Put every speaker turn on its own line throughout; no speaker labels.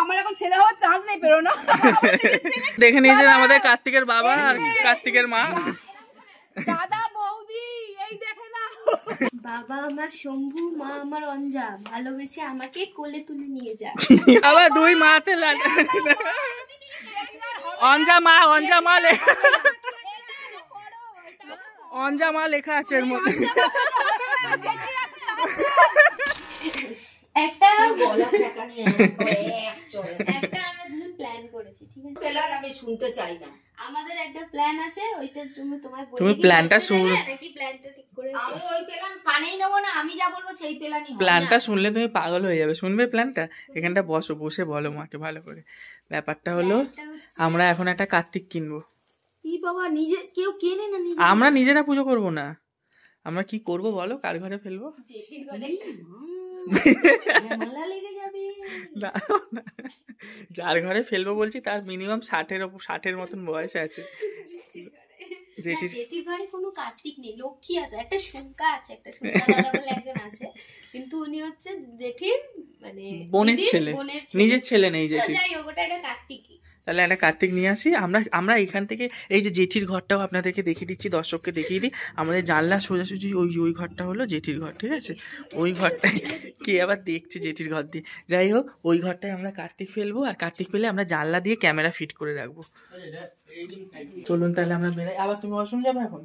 আমার এখন ছেলে হওয়ার চান্স নেই, পেরো না।
দেখে নিয়েছেন আমাদের কার্তিকের বাবা আর কার্তিকের মা।
দাদা বৌদি এই দেখে না,
বাবা আমার শম্ভু, মা আমার অঞ্জা, ভালোবেসে আমাকে কোলে তুলে নিয়ে যা।
আবার দুই মাতে অঞ্জা মা লেখা আছে এর মধ্যে।
একটা আমরা প্ল্যান করেছি, ঠিক আছে?
প্ল্যান আমি শুনতে চাই না।
আমাদের একটা প্ল্যান আছে, ওইটা তোমায় বলি।
তুমি প্ল্যানটা শুনো,
নাকি প্ল্যানটা ঠিক করে
আমি ওই প্ল্যান কানেই নেব না, আমি যা বলবো সেই প্ল্যানই হবে।
প্ল্যানটা শুনলে তুমি পাগল হয়ে যাবে। শুনবে প্ল্যানটা? এখানটা বসে বলো মাকে ভালো করে। ব্যাপারটা হলো আমরা এখন একটা কার্তিক কিনবো।
কি বাবা, নিজে কেউ কেনে না,
আমরা নিজেরা পুজো করব না। আমরা কি করব বলো? কার ঘরে ফেলবো? যার ঘরে ফেলবো বলছি তার মিনিমাম 60-এর মতন বয়স আছে।
জেঠির ঘরে কোনো কার্তিক নেই, লক্ষ্মী আছে, একটা শুঙ্কা আছে, একটা শুঙ্কা দাদা বলে একজন আছে, কিন্তু উনি হচ্ছে জেঠির মানে
বোনের ছেলে, নিজের ছেলে নেই জেঠির।
যাই হোক, ওটা একটা কার্তিকই।
তাহলে একটা কার্তিক নিয়ে আসি। আমরা এখান থেকে এই যে জেঠির ঘরটাও আপনাদেরকে দেখিয়ে দিচ্ছি, দর্শককে দেখিয়ে দিই। আমাদের জানলা সোজাসুজি ওই ঘরটা হলো জেঠির ঘর, ঠিক আছে? ওই ঘরটায় কে আবার দেখছে জেঠির ঘর দিয়ে। যাই হোক, ওই ঘরটায় আমরা কার্তিক ফেলবো, আর কার্তিক ফেলে আমরা জানলা দিয়ে ক্যামেরা ফিট করে রাখবো। চলুন তাহলে আমরা বেরোই। আবার তুমি ওয়াশরুম যাবে এখন?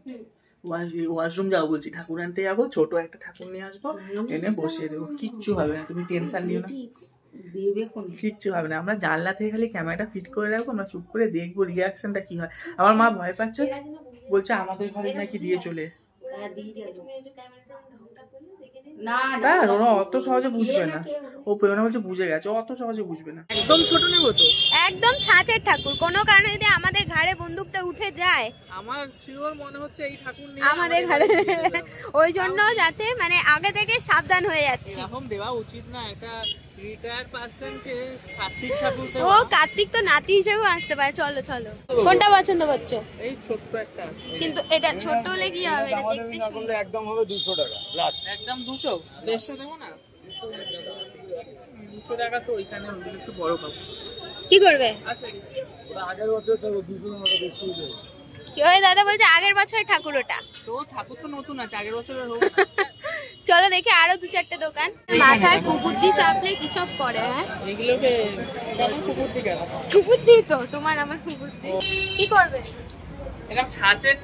ওয়াশরুম যাবো বলছি, ঠাকুর আনতে যাবো, ছোট একটা ঠাকুর নিয়ে আসবো, এনে বসিয়ে দেবো, কিচ্ছু হবে না, তুমি টেনশন নিও না, কিচ্ছু হবে না। আমরা জানলা থেকে খালি ক্যামেরাটা ফিট করে রাখবো, আমরা চুপ করে দেখবো রিয়াকশনটা কি হয়। আমার মা ভয় পাচ্ছে, বলছে আমাদের ঘরে নাকি দিয়ে চলে।
না
ওরা অত সহজে বুঝবে না। ও প্রেরণা বলছে বুঝে গেছে, অত সহজে বুঝবে না। একদম ছোট নেবো তো,
একদম ছাঁচের ঠাকুর। কোনো কারণে যদি আমাদের ঘাড়ে বন্দুকটা উঠে যায়,
আমার শিওর মনে হচ্ছে এই ঠাকুর নিয়ে
আমাদের ঘাড়ে, ওই জন্য যাতে মানে আগে থেকে সাবধান হয়ে যাচ্ছি।
এখন দেওয়া উচিত না, একটা রিটায়ার্ড পারসনকে কার্তিক ঠাকুর।
ও কার্তিক তো নাতি হিসেবেও আসতে পারে। চলো চলো, কোনটা পছন্দ করছো?
এই ছোট্ট একটা আছে,
কিন্তু এটা ছোট হলে কি হবে? এটা দেখতে সুন্দর।
একদম হবে 200 টাকা লাস্ট।
একদম 200, 150 দেবো না? 200 টাকা তো ওইখানে একটু বড় পাবো।
কি করবে?
আগের বছর তো 200 টাকা বেশি দেবে।
কি ওই দাদা বলছে আগের বছর ঠাকুর, ওটা
তো ঠাকুর তো নতুন আছে, আগের বছরের হোক।
চলো দেখি আরো 2-4টে দোকান। মাথায় কুকুরদি চাপলে কি সব করে। হ্যাঁ,
এগুলোকে কেমন কুকুরদি কেন?
কুকুরদি তো তোমার আমার কুকুরদি। কি করবে?
এরকম ছাঁচের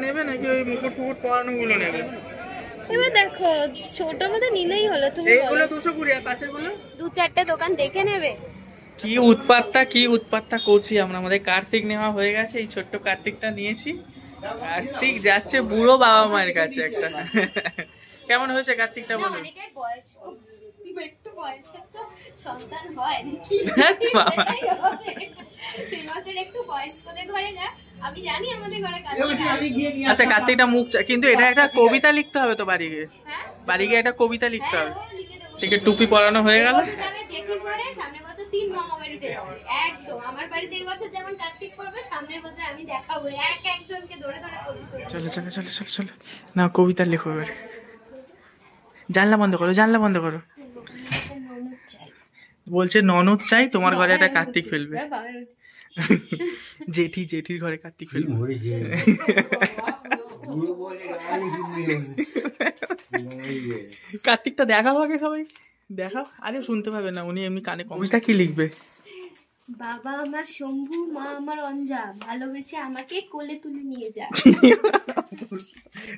নেবে নাকি ওই মুকুট পরানো গুলো নেবে?
এবার দেখো, ছোটর মধ্যে নিলেই হলো। তুমি
এইগুলো 220 আর পাশের গুলো
2-4টে দোকান দেখে নেবে।
কি উৎপাতটা করছি আমরা। আমাদের কার্তিক নেওয়া হয়ে গেছে, এই ছোট্ট কার্তিকটা নিয়েছি। কার্তিক যাচ্ছে বুড়ো বাবা মায়ের কাছে একটা। কেমন হয়েছে কার্তিকটা বলো?
একটু বয়সে তো সন্তান হয় নাকি? একটু বয়স্কদের ঘরে যা। আমি জানি আমাদের ঘরে কার্তিক।
আচ্ছা, কার্তিকটা মুখ কিন্তু এটা একটা কবিতা লিখতে হবে তো বাড়ি গিয়ে একটা কবিতা লিখতে হবে। ঠিক আছে, টুপি পরানো হয়ে গেল।
সামনের বছর 3 মামাবাড়িতে যাবে। একদম আমার বাড়িতে এই বছর যেমন কার্তিক করবে, সামনের বছর আমি দেখাবো একজনকে ধরে ধরে প্রতিশোধ।
চলো না, কবিতা লেখো এবারে। জানলা বন্ধ করো। বলছে ননদ চাই তোমার ঘরে একটা কার্তিক ফেলবে। জেঠির ঘরে কার্তিক ফেলবে। কার্তিকটা দেখাও আগে, সবাই দেখাও। আরে শুনতে পাবে না উনি, এমনি কানে। কবিতা কি লিখবে?
বাবা আমার শম্ভু, মা আমার অঞ্জা, ভালোবেসে আমাকে কোলে তুলে নিয়ে যা।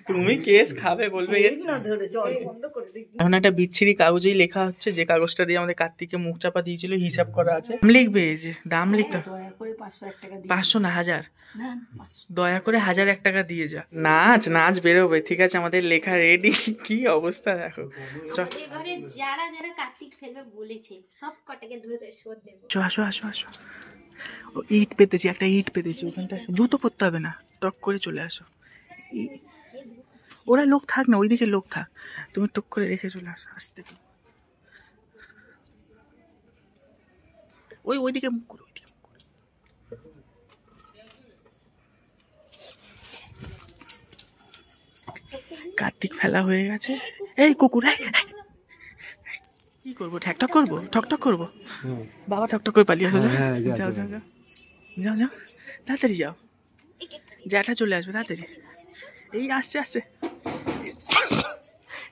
তুমি কেস খাবে, বলবে এখন একটা বিচ্ছিরি কাগজেই লেখা হচ্ছে, যে কাগজটা দিয়ে আমাদের কার্তিককে মুখ চাপা দিয়েছিল, হিসাব করা আছে। লিখবে যে দাম লিখতে, 500 না 1000, দয়া করে 1001 টাকা দিয়ে যা। নাচ বেরোবে। ঠিক আছে, আমাদের লেখা রেডি। কি অবস্থা দেখো।
ঘরে যারা যারা কার্তিক ফেলবে বলেছে সব কটাকে ধরে শোধ দেব।
আসো। ইট পেতেছি, একটা ইট পেতেছি ওখানটা। জুতো পরতে হবে না, টক করে চলে আসো। ওরা লোক থাক না, ওইদিকে লোক থাক, তুমি টুক করে রেখে চলে আসো। আসতে ওইদিকে মুখ করো, কার্তিক ফেলা হয়ে গেছে। এই কুকুর, কি করবো? ঠকঠক করবো, ঠকঠক করবো? বাবা ঠকঠক করে পালিয়ে আসো। যাও যাও যাও যাও যাও, তাড়াতাড়ি যাও, জ্যাঠা চলে আসবে তাড়াতাড়ি। এই আসছে আসছে,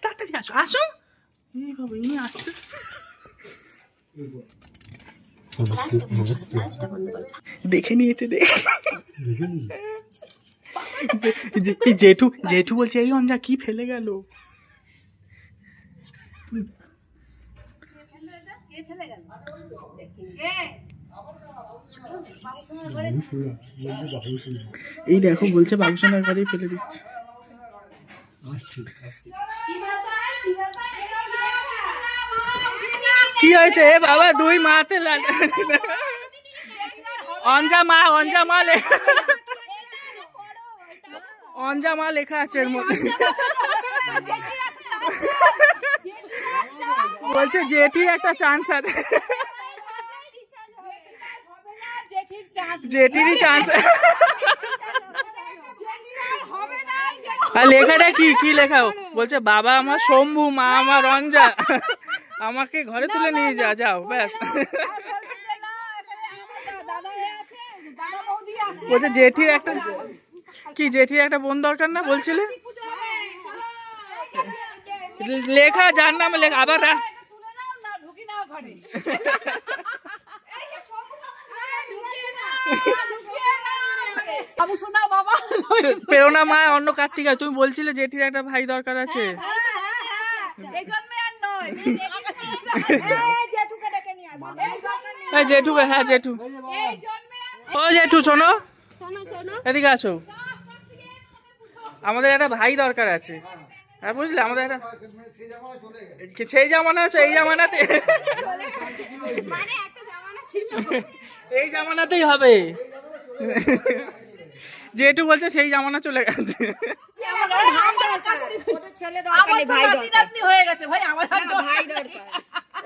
তাড়াতাড়ি আসো আসো। এই বাবা ইনি আসছে। দেখে নিয়েছে জেঠু জেঠু বলছে এই অঞ্জা কি ফেলে গেল। এই দেখো বলছে বাবুসোনার ঘরেই ফেলে দিচ্ছে। কি হয়েছে বাবা? দুই মাতে অঞ্জা মা লেখা আছে এর মধ্যে। বলছে জেঠির একটা চান্স আছে, জেঠিরই চান্স। আর লেখাটা কি কি লেখা? বলছে বাবা আমার শম্ভু, মা আমার রঞ্জা, আমাকে ঘরে তুলে নিয়ে যাও ব্যাস। বলছে জেঠির একটা কি, জেঠির একটা বোন দরকার না বলছিলে? লেখা যার নামে লেখা আবার প্রেরণা মা অন্য কার্তিক। তুমি বলছিলে জেঠির একটা ভাই দরকার আছে। জেঠু, হ্যাঁ জেঠু। ও জেঠু শোনো, এদিকে আসো, আমাদের একটা ভাই দরকার আছে। হ্যাঁ বুঝলে, আমাদের একটা সেই জামানা আছে, এই জামানাতে এই জামানাতেই হবে। জেঠু বলছে সেই জামানা চলে গেছে।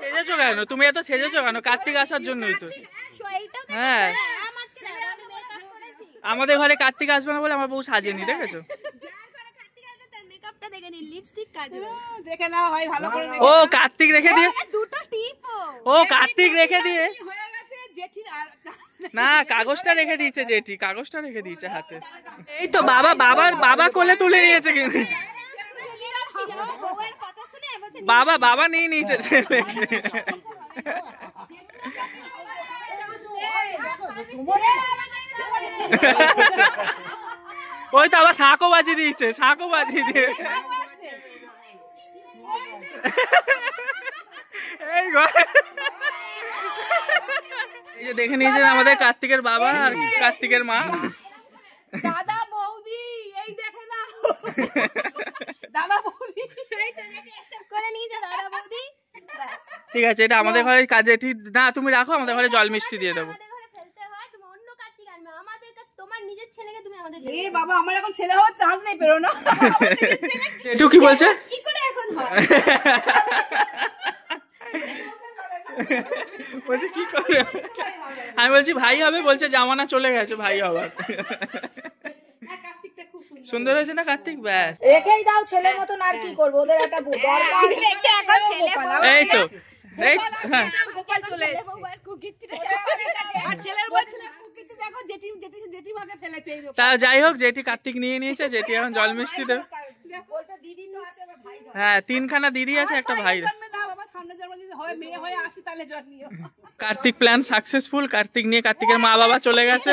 সেজেছো কেন তুমি? এত সেজেছো কেন? কার্তিক আসার জন্যই তো। হ্যাঁ আমাদের ঘরে কার্তিক আসবে না বলে আমার বউ সাজেনি, দেখেছো? ও কার্তিক রেখে দিয়ে, ও কার্তিক রেখে দিয়ে না, কাগজটা রেখে দিয়েছে জেঠি, কাগজটা রেখে দিয়েছে হাতে। এই তো বাবা কোলে তুলে নিয়েছে, কিন্তু বাবা নিয়ে নিয়েছে। ওই তো আবার শাঁখও বাজিয়ে দিয়েছে, শাঁখও বাজিয়ে দিয়ে। এই যে দেখে নিয়েছেন আমাদের কার্তিকের বাবা আর কার্তিকের মা।
দাদা বৌদি এই দেখে না, দাদা বৌদি
করে নিয়ে যা, দাদা বৌদি।
ঠিক আছে, এটা আমাদের ঘরে কাজে ঠিক না, তুমি রাখো, আমাদের ঘরে জল মিষ্টি দিয়ে দেবো।
বাবা আমার এখন ছেলে হওয়ার চান্স নেই, পেরো না।
জেঠু কি বলছে?
কি করে এখন হয়?
বলছে কি করে? আমি বলছি ভাই হবে, বলছে জামানা চলে গেছে ভাই হবার। সুন্দর হয়েছে না কার্তিক? ব্যাস
রেখেই দাও ছেলের মতন, আর কি করবো, ওদের একটা দরকার।
এই তো এই হ্যাঁ তা যাই হোক, জেঠি কার্তিক নিয়ে নিয়েছে, জেঠি এখন জল মিষ্টি দেবে। হ্যাঁ 3খানা দিদি আছে, একটা ভাই। কার্তিক প্ল্যান সাকসেসফুল, কার্তিক নিয়ে কার্তিকের মা বাবা চলে গেছে।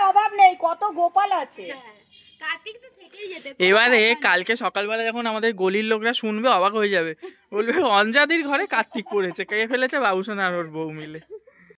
অভাব নেই, কত গোপাল আছে।
এবারে কালকে সকালবেলা যখন আমাদের গলির লোকরা শুনবে অবাক হয়ে যাবে, বলবে অঞ্জাদির ঘরে কার্তিক পড়েছে, কে ফেলেছে? বাবুসোনা আর ওর বউ মিলে।